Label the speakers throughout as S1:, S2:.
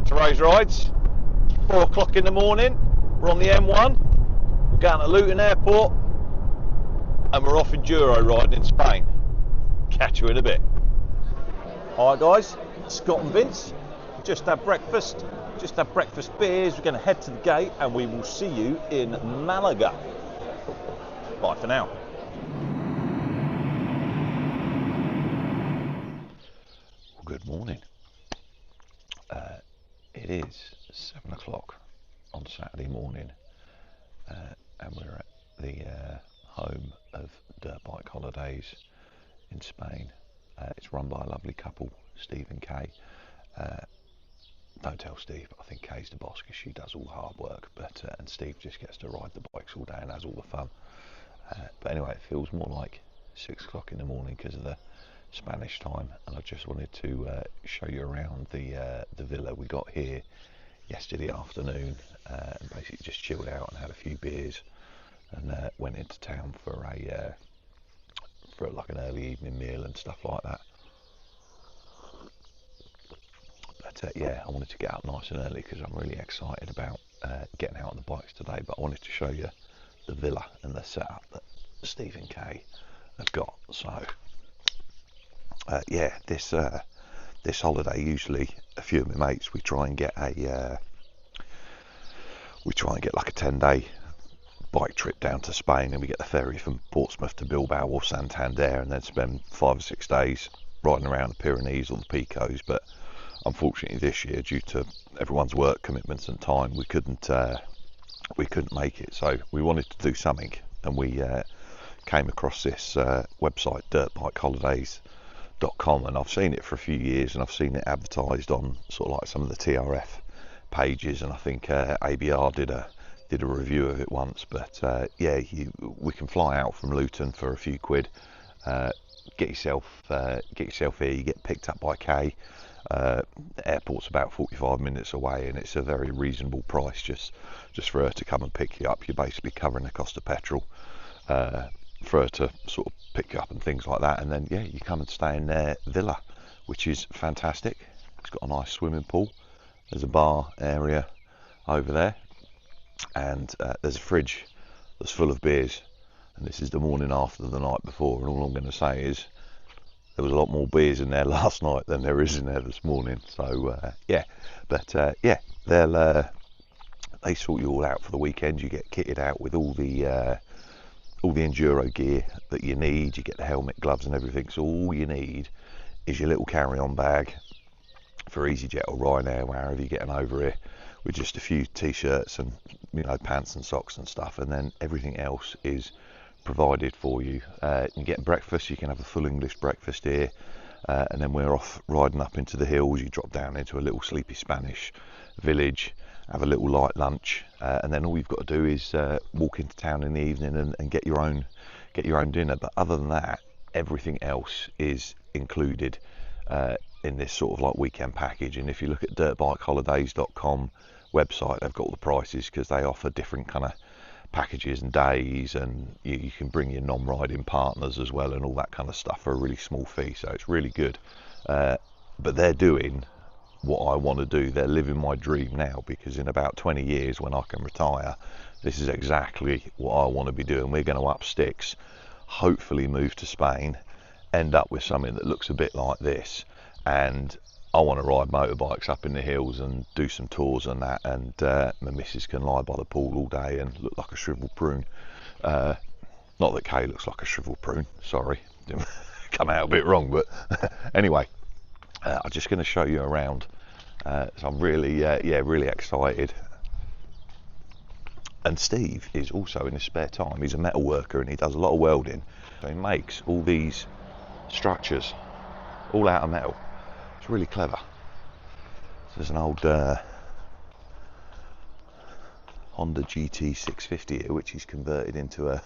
S1: to Rose Rides. 4 o'clock in the morning, we're on the M1, we're going to Luton Airport, and we're off Enduro riding in Spain. Catch you in a bit. Alright guys, Scott and Vince, just had breakfast beers, we're going to head to the gate and we will see you in Malaga. Bye for now. Good morning. It is 7 o'clock on Saturday morning, and we're at the home of Dirtbike Holidays in Spain. It's run by a lovely couple, Steve and Kay. Don't tell Steve, I think Kay's the boss because she does all the hard work, but and Steve just gets to ride the bikes all day and has all the fun. But anyway, it feels more like 6 o'clock in the morning because of the Spanish time, and I just wanted to show you around the villa. We got here yesterday afternoon and basically just chilled out and had a few beers and went into town for like an early evening meal and stuff like that. But yeah, I wanted to get up nice and early because I'm really excited about getting out on the bikes today. But I wanted to show you the villa and the setup that Steve and Kay have got. So yeah, this holiday, usually a few of my mates, we try and get like a 10-day bike trip down to Spain, and we get the ferry from Portsmouth to Bilbao or Santander, and then spend 5 or 6 days riding around the Pyrenees or the Picos. But unfortunately this year, due to everyone's work commitments and time, we couldn't make it. So we wanted to do something, and we came across this website, dirtbikeholidays.com, and I've seen it for a few years, and I've seen it advertised on sort of like some of the TRF pages, and I think ABR did a review of it once. But yeah, we can fly out from Luton for a few quid, get yourself here, you get picked up by Kay. The airport's about 45 minutes away, and it's a very reasonable price just for her to come and pick you up. You're basically covering the cost of petrol for her to sort of pick you up and things like that, and then yeah, you come and stay in their villa, which is fantastic. It's got a nice swimming pool, there's a bar area over there, and there's a fridge that's full of beers, and this is the morning after the night before, and all I'm going to say is there was a lot more beers in there last night than there is in there this morning. So yeah, but yeah, they sort you all out for the weekend. You get kitted out with all the enduro gear that you need. You get the helmet, gloves and everything. So all you need is your little carry-on bag for EasyJet or Ryanair, wherever you're getting over here, with just a few t-shirts and, you know, pants and socks and stuff, and then everything else is provided for you. You get breakfast, you can have a full English breakfast here, and then we're off riding up into the hills. You drop down into a little sleepy Spanish village, have a little light lunch, and then all you've got to do is walk into town in the evening and get your own dinner. But other than that, everything else is included in this sort of like weekend package. And if you look at dirtbikeholidays.com website, they've got all the prices because they offer different kind of packages and days, and you can bring your non-riding partners as well and all that kind of stuff for a really small fee. So it's really good. But they're doing what I want to do. They're living my dream now, because in about 20 years when I can retire, this is exactly what I want to be doing. We're going to up sticks, hopefully move to Spain, end up with something that looks a bit like this, and I want to ride motorbikes up in the hills and do some tours and that, and my missus can lie by the pool all day and look like a shriveled prune. Not that Kay looks like a shriveled prune, sorry, didn't come out a bit wrong, but anyway, I'm just going to show you around. So I'm really really excited. And Steve is also, in his spare time, he's a metal worker and he does a lot of welding, so he makes all these structures all out of metal. It's really clever. So there's an old Honda GT 650 here, which he's converted into a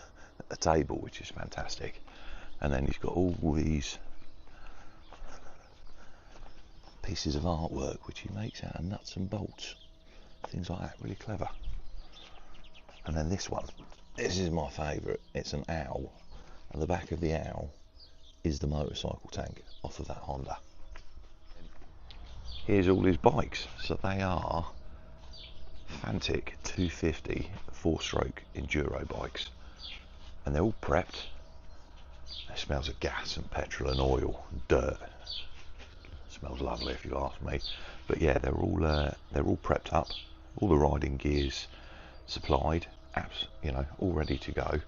S1: table, which is fantastic. And then he's got all these pieces of artwork which he makes out of nuts and bolts, things like that. Really clever. And then this one, this is my favourite. It's an owl, and the back of the owl is the motorcycle tank off of that Honda. here's all his bikes. So they are Fantic 250 4-stroke Enduro bikes, and they're all prepped. It smells of gas and petrol and oil and dirt. Smells lovely if you ask me. But yeah, they're all prepped up, all the riding gear's supplied, apps, you know, all ready to go.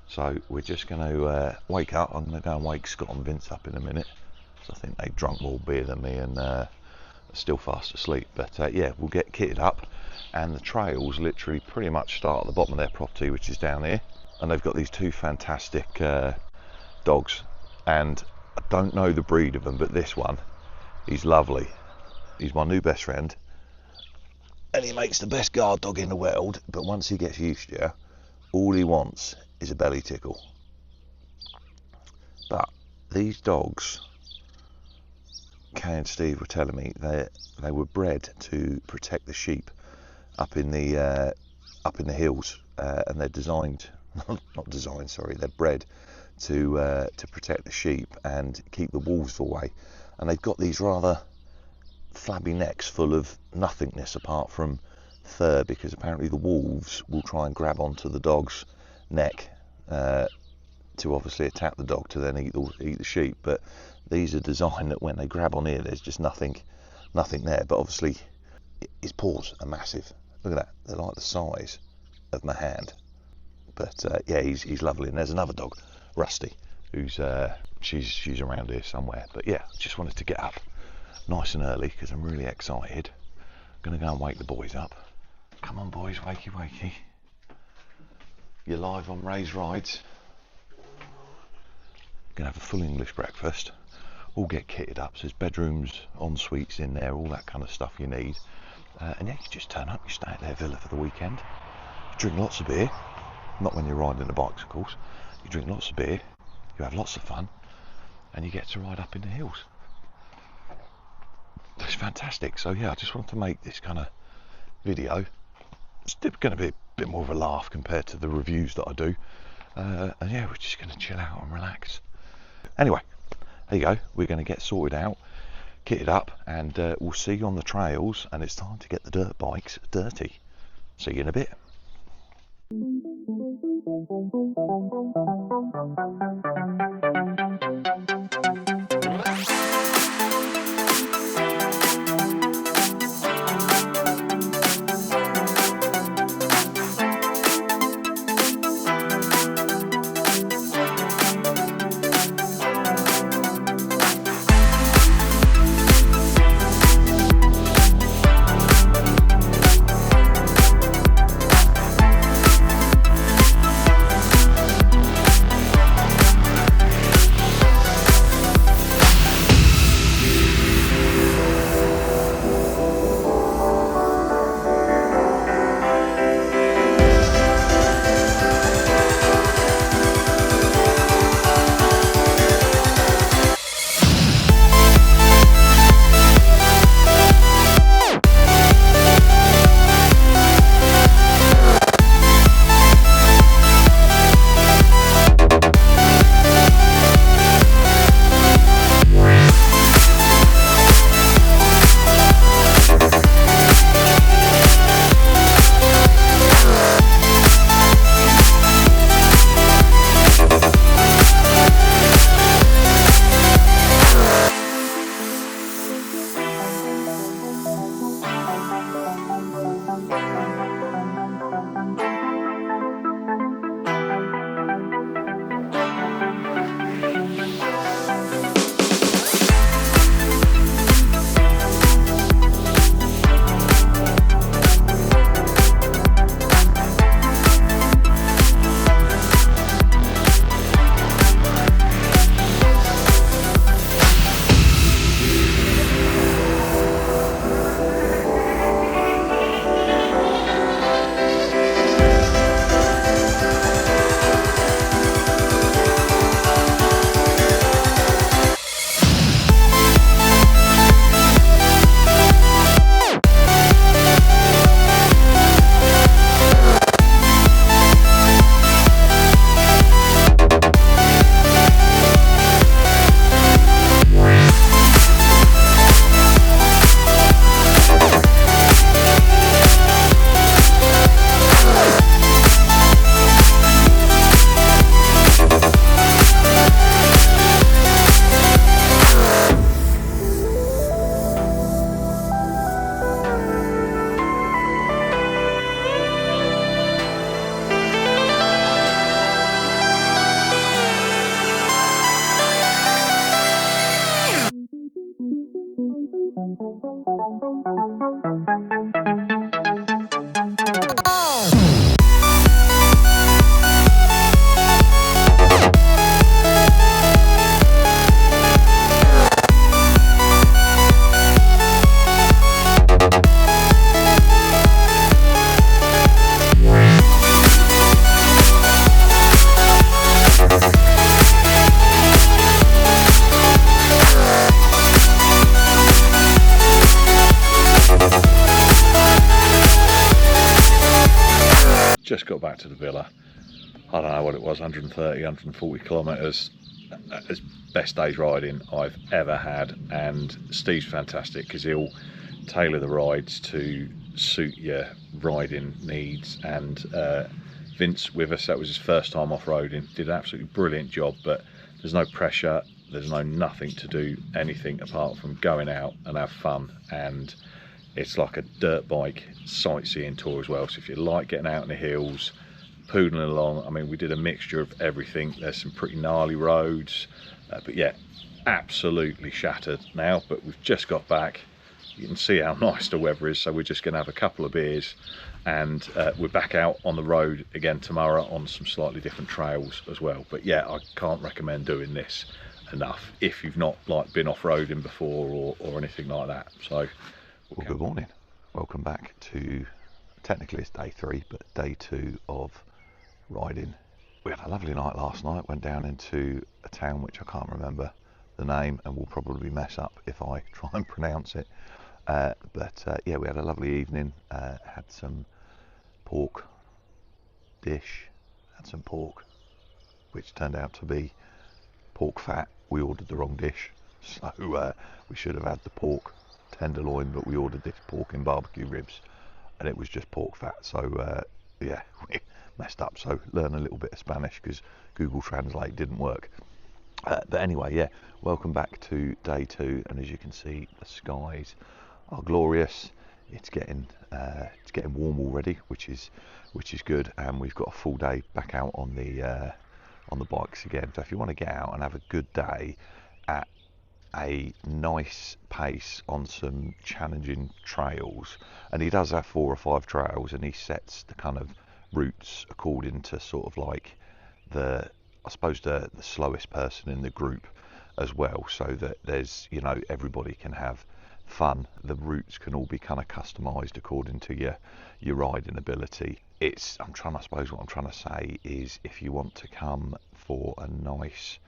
S1: So we're just going to wake up. I'm going to go and wake Scott and Vince up in a minute. So I think they've drunk more beer than me and are still fast asleep. But yeah, we'll get kitted up, and the trails literally pretty much start at the bottom of their property, which is down here. And they've got these two fantastic dogs, and I don't know the breed of them, but this one, he's lovely. He's my new best friend, and he makes the best guard dog in the world. But once he gets used to you, all he wants is a belly tickle. But these dogs, Kay and Steve were telling me, they were bred to protect the sheep up in the hills, and they're designed, not designed, sorry, they're bred to protect the sheep and keep the wolves away. And they've got these rather flabby necks full of nothingness apart from fur, because apparently the wolves will try and grab onto the dog's neck to obviously attack the dog to then eat the sheep. But these are designed that when they grab on here, there's just nothing there. But obviously his paws are massive. Look at that, they're like the size of my hand. But yeah, he's lovely. And there's another dog, Rusty, who's she's around here somewhere. But yeah, just wanted to get up nice and early because I'm really excited. I'm gonna go and wake the boys up. Come on boys, wakey wakey. You're live on Ray's Rides. Gonna have a full English breakfast, all get kitted up, so there's bedrooms, en suites in there, all that kind of stuff you need. And yeah, you just turn up, you stay at their villa for the weekend, you drink lots of beer, not when you're riding the bikes of course, you drink lots of beer, you have lots of fun, and you get to ride up in the hills. It's fantastic. So yeah, I just wanted to make this kind of video. It's going to be a bit more of a laugh compared to the reviews that I do, and yeah, we're just going to chill out and relax. Anyway, there you go, we're going to get sorted out, kitted up, and we'll see you on the trails, and it's time to get the dirt bikes dirty. See you in a bit.
S2: just got back to the villa. I don't know what it was, 130, 140 kilometres. As best days riding I've ever had, and Steve's fantastic because he'll tailor the rides to suit your riding needs. And Vince with us, that was his first time off-roading, did an absolutely brilliant job, but there's no pressure, there's nothing to do anything apart from going out and have fun. And it's like a dirt bike sightseeing tour as well, so if you like getting out in the hills, poodling along, I mean, we did a mixture of everything. There's some pretty gnarly roads, but yeah, absolutely shattered now, but we've just got back. You can see how nice the weather is, so we're just going to have a couple of beers, and we're back out on the road again tomorrow on some slightly different trails as well. But yeah, I can't recommend doing this enough if you've not like been off-roading before or anything like that. So
S1: well, good morning, welcome back to, technically it's day 3, but day 2 of riding. We had a lovely night last night, went down into a town which I can't remember the name and will probably mess up if I try and pronounce it, but yeah, we had a lovely evening, had some pork dish, had some pork which turned out to be pork fat. We ordered the wrong dish, so we should have had the pork tenderloin, but we ordered this pork in barbecue ribs and it was just pork fat. So yeah, we messed up, so learn a little bit of Spanish because Google Translate didn't work. But anyway, yeah, welcome back to day 2, and as you can see, the skies are glorious. It's getting warm already, which is good, and we've got a full day back out on the bikes again. So if you want to get out and have a good day at a nice pace on some challenging trails, and he does have 4 or 5 trails, and he sets the kind of routes according to sort of like the slowest person in the group as well, so that there's, you know, everybody can have fun. The routes can all be kind of customized according to your riding ability. I suppose what I'm trying to say is, if you want to come for a nice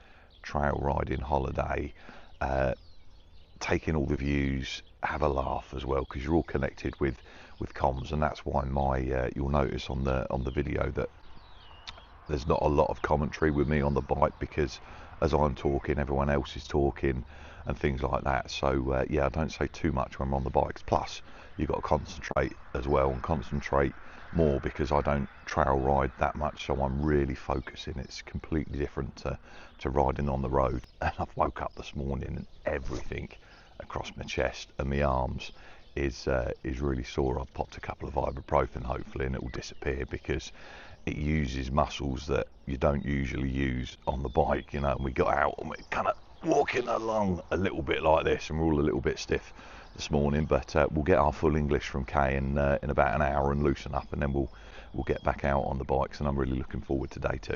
S1: trail riding holiday, take in all the views, have a laugh as well, because you're all connected with comms, and that's why you'll notice on the video that there's not a lot of commentary with me on the bike, because as I'm talking, everyone else is talking and things like that. So yeah, I don't say too much when we're on the bikes. Plus, you've got to concentrate as well, and concentrate more, because I don't trail ride that much, so I'm really focusing. It's completely different to riding on the road. And I've woke up this morning and everything across my chest and my arms is really sore. I've popped a couple of ibuprofen, hopefully, and it will disappear, because it uses muscles that you don't usually use on the bike, you know. And we got out and we're kind of walking along a little bit like this, and we're all a little bit stiff this morning, but we'll get our full English from Kay in about an hour and loosen up, and then we'll get back out on the bikes, and I'm really looking forward to day 2.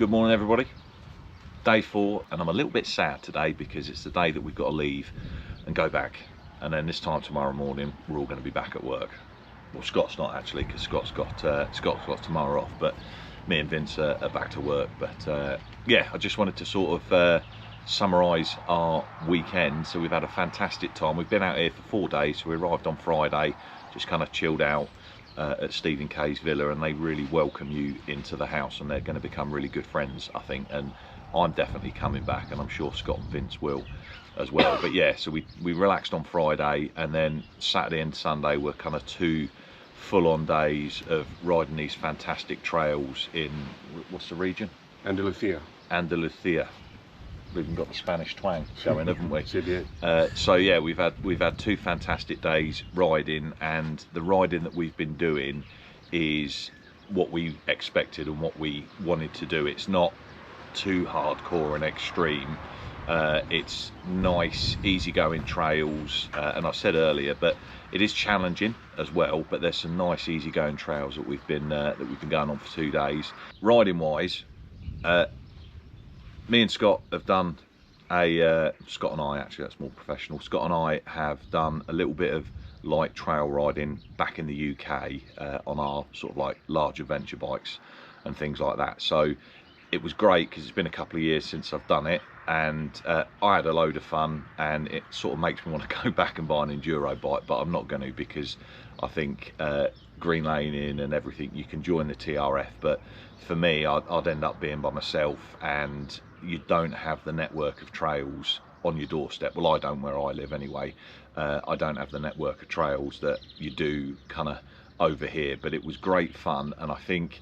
S2: Good morning everybody. Day 4, and I'm a little bit sad today because it's the day that we've got to leave and go back, and then this time tomorrow morning we're all going to be back at work. Well, Scott's not actually, because Scott's got tomorrow off, but me and Vince are back to work. But yeah, I just wanted to sort of summarise our weekend. So we've had a fantastic time. We've been out here for 4 days, so we arrived on Friday, just kind of chilled out at Stephen Kay's villa, and they really welcome you into the house, and they're going to become really good friends, I think, and I'm definitely coming back, and I'm sure Scott and Vince will as well. But yeah, so we relaxed on Friday, and then Saturday and Sunday were kind of 2 full-on days of riding these fantastic trails in, what's the region?
S3: Andalucia.
S2: We've even got the Spanish twang going, haven't we? So yeah, we've had 2 fantastic days riding, and the riding that we've been doing is what we expected and what we wanted to do. It's not too hardcore and extreme. It's nice, easygoing trails, and I said earlier, but it is challenging as well. But there's some nice, easygoing trails that we've been going on for 2 days. Riding wise, me and Scott have done Scott and I, actually, that's more professional. Scott and I have done a little bit of light trail riding back in the UK on our sort of like large adventure bikes and things like that. So it was great because it's been a couple of years since I've done it, and I had a load of fun, and it sort of makes me want to go back and buy an Enduro bike, but I'm not going to, because I think green laning and everything, you can join the TRF, but for me, I'd end up being by myself, and you don't have the network of trails on your doorstep. Well, I don't where I live anyway. I don't have the network of trails that you do kind of over here, but it was great fun. And I think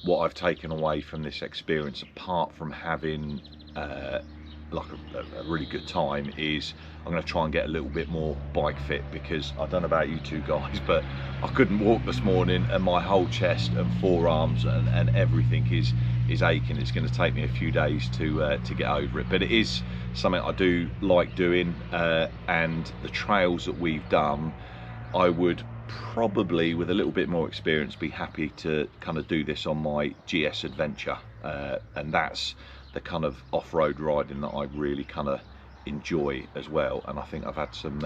S2: what I've taken away from this experience, apart from having like a really good time, is I'm going to try and get a little bit more bike fit, because I don't know about you two guys, but I couldn't walk this morning, and my whole chest and forearms and everything is aching. It's going to take me a few days to get over it, but it is something I do like doing, and the trails that we've done, I would probably, with a little bit more experience, be happy to kind of do this on my GS Adventure, and that's the kind of off-road riding that I really kind of enjoy as well. And I think I've had some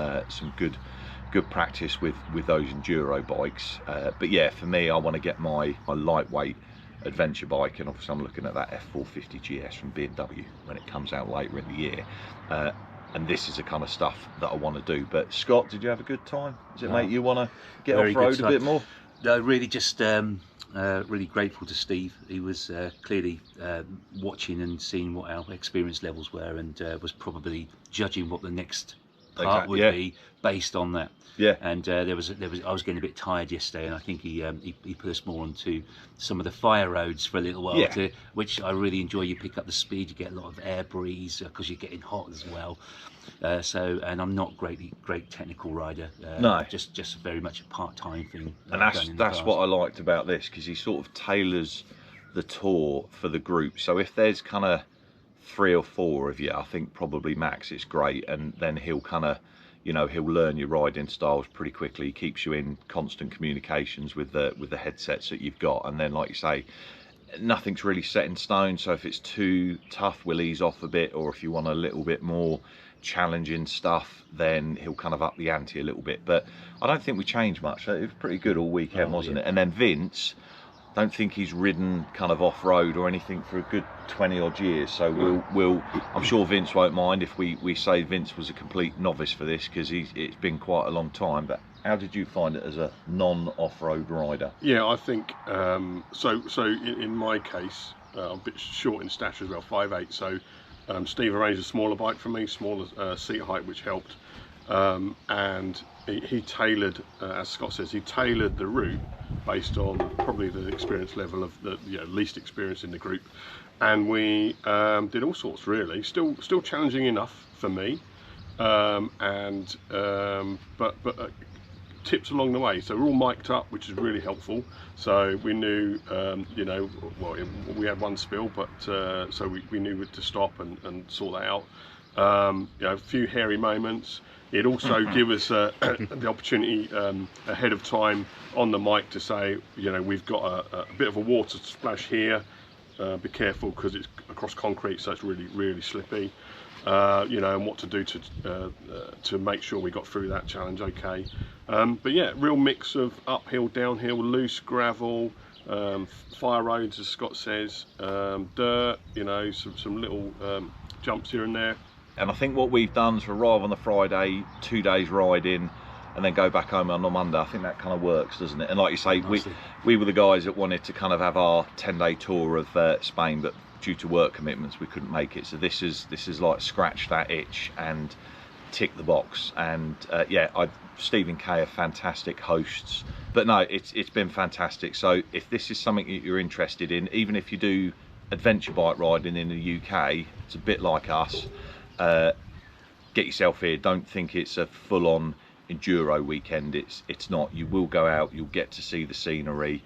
S2: good practice with those enduro bikes, but yeah, for me, I want to get my lightweight adventure bike, and obviously I'm looking at that F450 GS from BMW when it comes out later in the year, and this is the kind of stuff that I want to do. But Scott, did you have a good time? Does it make you want to get off-road a bit more?
S4: No, really, just really grateful to Steve. He was clearly watching and seeing what our experience levels were, and was probably judging what the next part would be based on that.
S2: Yeah.
S4: And I was getting a bit tired yesterday, and I think he put us more onto some of the fire roads for a little while, which I really enjoy. You pick up the speed, you get a lot of air breeze because you're getting hot as well. And I'm not great technical rider.
S2: No,
S4: just very much a part-time thing.
S2: And that's what I liked about this, because he sort of tailors the tour for the group. So if there's kind of 3 or 4 of you, I think probably max, it's great, and then he'll kind of, you know, he'll learn your riding styles pretty quickly. He keeps you in constant communications with the headsets that you've got, and then, like you say, nothing's really set in stone. So if it's too tough, we'll ease off a bit, or if you want a little bit more challenging stuff, then he'll kind of up the ante a little bit. But I don't think we changed much. It was pretty good all weekend, wasn't it? And then Vince, don't think he's ridden kind of off-road or anything for a good 20 odd years, so we'll I'm sure Vince won't mind if we say Vince was a complete novice for this, because it's been quite a long time. But how did you find it as a non-off-road rider?
S3: Yeah, I think so in my case, I'm a bit short in stature as well, 5'8", so Steve arranged a smaller bike for me, smaller seat height, which helped, and he tailored, as Scott says, he tailored the route based on probably the experience level of the least experience in the group, and we did all sorts, really. Still challenging enough for me, but tips along the way. So we're all mic'd up, which is really helpful. So we knew, you know, well, we had one spill, but so we knew to stop and sort that out. You know, a few hairy moments. It also give us the opportunity ahead of time on the mic to say, you know, we've got a bit of a water splash here. be careful because it's across concrete, so it's really slippy. You know, and what to do to make sure we got through that challenge okay. But yeah, real mix of uphill, downhill, loose gravel, fire roads as Scott says, dirt, you know, some little jumps here and there.
S2: And I think what we've done is arrive on the Friday, 2 days riding, and then go back home on the Monday. I think that kind of works, doesn't it? And like you say, we were the guys that wanted to kind of have our 10-day tour of Spain, but due to work commitments we couldn't make it. So this is like scratch that itch and tick the box. And yeah, Steve and Kay are fantastic hosts. But no, it's been fantastic. So if this is something that you're interested in, even if you do adventure bike riding in the UK, it's a bit like us. Get yourself here. Don't think it's a full-on enduro weekend. It's not. You will go out, you'll get to see the scenery.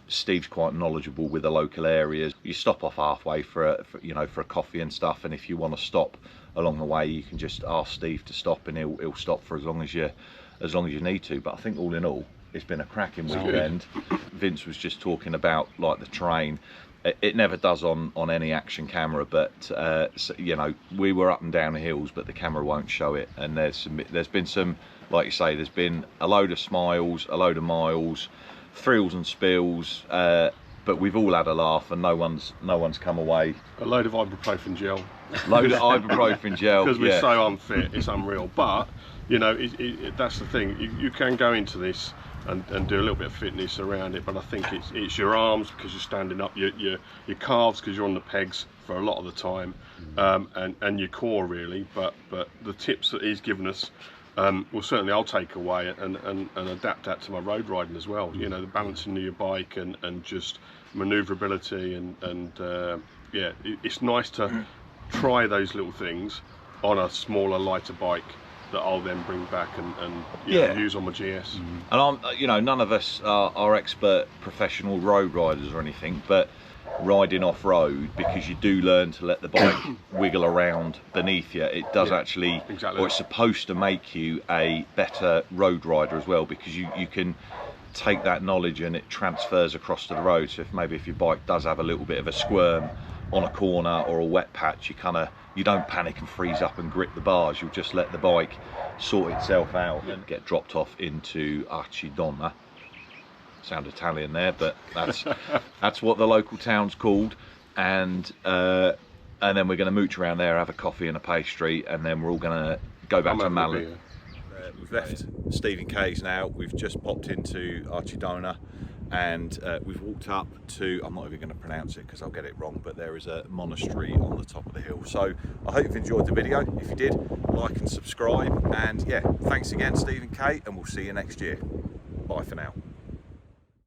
S2: Steve's quite knowledgeable with the local areas. You stop off halfway for a coffee and stuff, and if you want to stop along the way, you can just ask Steve to stop, and he'll stop for as long as you need to. But I think all in all, it's been a cracking weekend. Vince was just talking about like the terrain. It never does on any action camera, but so, you know, we were up and down the hills, but the camera won't show it. And there's been some, like you say, there's been a load of smiles, a load of miles, thrills and spills, but we've all had a laugh, and no one's come away. A
S3: load of ibuprofen gel.
S2: Load of ibuprofen gel.
S3: Because we're so unfit, it's unreal. But you know, that's the thing. You can go into this and do a little bit of fitness around it, but I think it's your arms because you're standing up, your calves because you're on the pegs for a lot of the time, and your core really. But the tips that he's given us, well, certainly I'll take away and adapt that to my road riding as well. You know, the balancing of your bike and just manoeuvrability and yeah, it's nice to try those little things on a smaller, lighter bike that I'll then bring back and know, use on my GS.
S2: And you know, none of us are expert professional road riders or anything, but riding off road, because you do learn to let the bike wiggle around beneath you, it does actually, or it's supposed to make you a better road rider as well, because you can take that knowledge and it transfers across to the road. So if your bike does have a little bit of a squirm on a corner or a wet patch, you don't panic and freeze up and grip the bars. You'll just let the bike sort itself out and get dropped off into Archidona. Sound Italian there, but that's what the local town's called. And then we're going to mooch around there, have a coffee and a pastry, and then we're all going to go back to Malaga. We've left Steve and Kay's now. We've just popped into Archidona, and we've walked up to, I'm not even going to pronounce it because I'll get it wrong, but there is a monastery on the top of the hill. So I hope you've enjoyed the video. If you did, like and subscribe, and yeah, thanks again Steve and Kay, and we'll see you next year. Bye for now.